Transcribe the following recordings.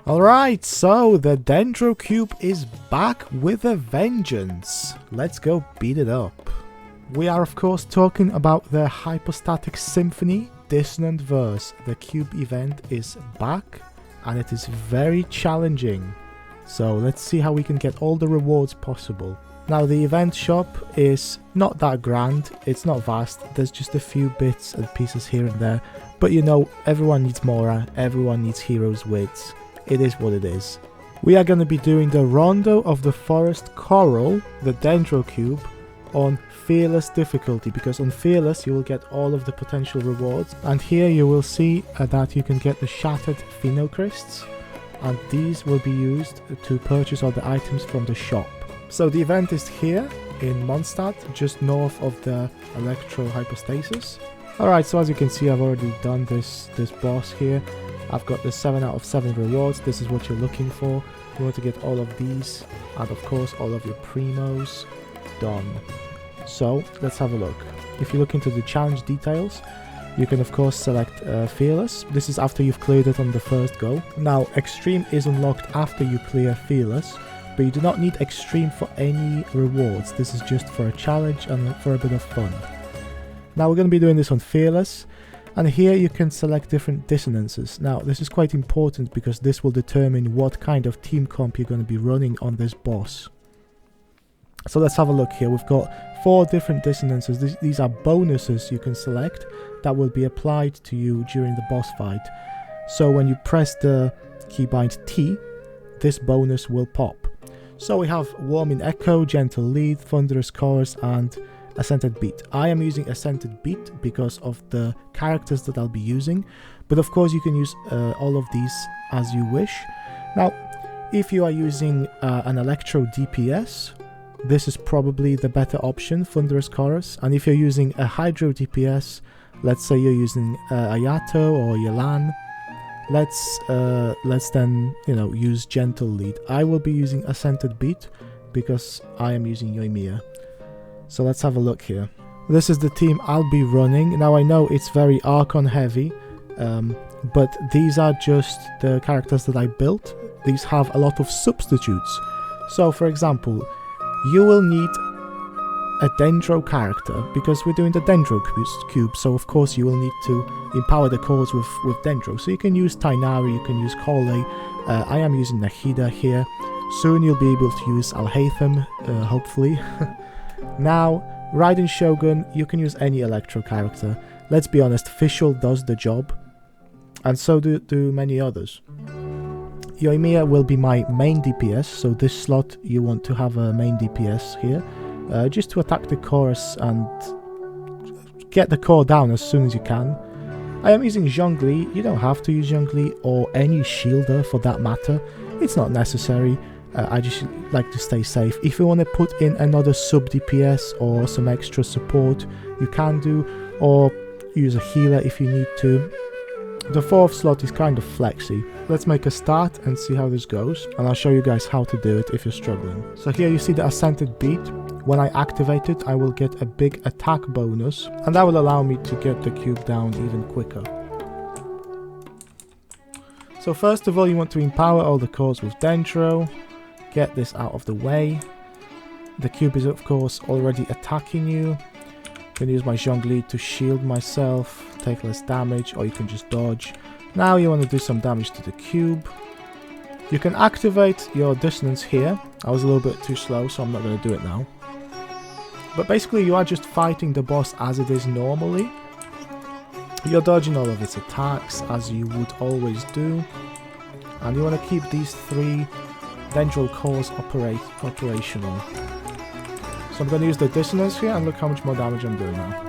Alright, so the Dendro Cube is back with a vengeance. Let's go beat it up. We are of course talking about the Hypostatic Symphony Dissonant verse. The cube event is back and it is very challenging. So let's see how we can get all the rewards possible. Now the event shop is not that grand, it's not vast, there's just a few bits and pieces here and there. But you know, everyone needs Mora, everyone needs heroes' wits. It is what it is. We are going to be doing the Rondo of the Forest Corral, the Dendro Cube, on Fearless difficulty, because on Fearless you will get all of the potential rewards, and here you will see that you can get the Shattered Phenocrysts, and these will be used to purchase all the items from the shop. So the event is here in Mondstadt, just north of the Dendro Hypostasis. Alright, so as you can see I've already done this boss here. I've got the 7 out of 7 rewards. This is what you're looking for. You want to get all of these and of course all of your primos done. So let's have a look. If you look into the challenge details, you can of course select Fearless. This is after you've cleared it on the first go. Now Extreme is unlocked after you clear Fearless, but you do not need Extreme for any rewards. This is just for a challenge and for a bit of fun. Now we're going to be doing this on Fearless. And here you can select different dissonances. Now this is quite important because this will determine what kind of team comp you're going to be running on this boss. So let's have a look here. We've got 4 different dissonances. These are bonuses you can select that will be applied to you during the boss fight. So when you press the keybind T, this bonus will pop. So we have Warming Echo, Gentle Lead, Thunderous Chorus and Ascended Beat. I am using Ascended Beat because of the characters that I'll be using, but of course you can use all of these as you wish. Now if you are using an Electro DPS, this is probably the better option, Thunderous Chorus, and if you're using a Hydro DPS, let's say you're using Ayato or Yelan, let's then, you know, use Gentle Lead. I will be using Ascended Beat because I am using Yoimiya. So let's have a look here. This is the team I'll be running. Now I know it's very Archon heavy, but these are just the characters that I built. These have a lot of substitutes. So for example, you will need a Dendro character because we're doing the Dendro cube, so of course you will need to empower the cores with Dendro. So you can use Tainari, you can use Kole. I am using Nahida here. Soon you'll be able to use Alhaitham, hopefully. Now, Raiden Shogun, you can use any Electro character. Let's be honest, Fischl does the job, and so do many others. Yoimiya will be my main DPS, so this slot you want to have a main DPS here, just to attack the chorus and get the core down as soon as you can. I am using Zhongli. You don't have to use Zhongli or any shielder for that matter. It's not necessary. I just like to stay safe. If you want to put in another sub DPS or some extra support, you can do, or use a healer if you need to. The 4th slot is kind of flexy. Let's make a start and see how this goes, and I'll show you guys how to do it if you're struggling. So here you see the Ascended Beat. When I activate it, I will get a big attack bonus, and that will allow me to get the cube down even quicker. So first of all, you want to empower all the cores with Dendro. Get this out of the way. The cube is of course already attacking you. I'm going to use my Zhongli to shield myself, take less damage, or you can just dodge. Now you want to do some damage to the cube. You can activate your dissonance here. I was a little bit too slow, so I'm not going to do it now. But basically you are just fighting the boss as it is normally. You're dodging all of its attacks as you would always do. And you want to keep these 3 Dendro cores operational. So I'm going to use the dissonance here and look how much more damage I'm doing now.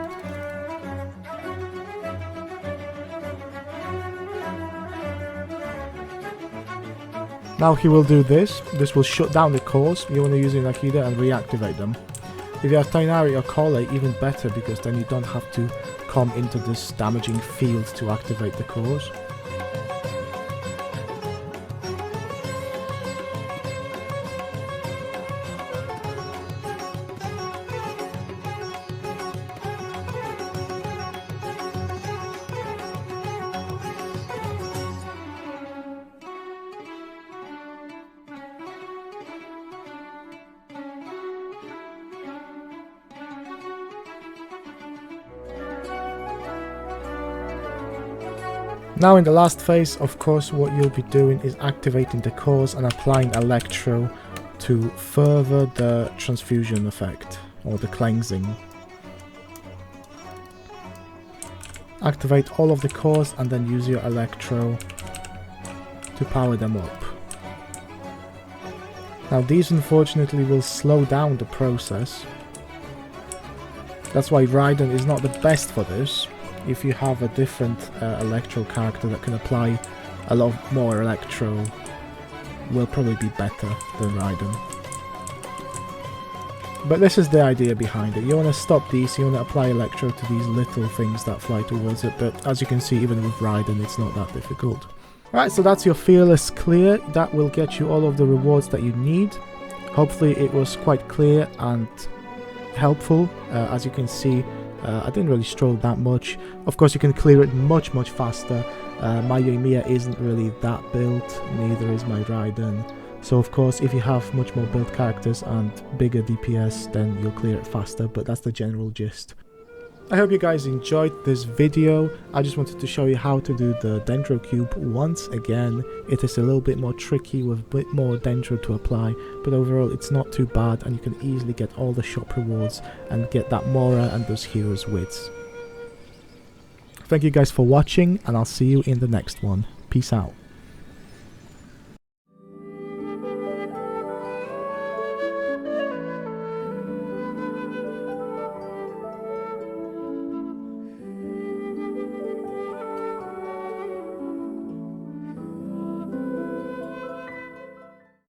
Now he will do this. This will shut down the cores. You want to use Inakida and reactivate them. If you have Tainari or Kole, even better, because then you don't have to come into this damaging field to activate the cores. Now in the last phase, of course, what you'll be doing is activating the cores and applying Electro to further the transfusion effect, or the cleansing. Activate all of the cores and then use your Electro to power them up. Now these unfortunately will slow down the process. That's why Raiden is not the best for this. If you have a different Electro character that can apply a lot more Electro, will probably be better than Raiden. But this is the idea behind it. You want to stop these, you want to apply Electro to these little things that fly towards it, but as you can see, even with Raiden, it's not that difficult. Alright, so that's your Fearless clear. That will get you all of the rewards that you need. Hopefully it was quite clear and helpful. As you can see, I didn't really stroll that much. Of course, you can clear it much faster. My Yoimiya isn't really that built, neither is my Raiden. So of course, if you have much more built characters and bigger DPS, then you'll clear it faster, but that's the general gist. I hope you guys enjoyed this video. I just wanted to show you how to do the Dendro Cube once again. It is a little bit more tricky with a bit more Dendro to apply, but overall it's not too bad and you can easily get all the shop rewards and get that Mora and those heroes wits. Thank you guys for watching and I'll see you in the next one. Peace out.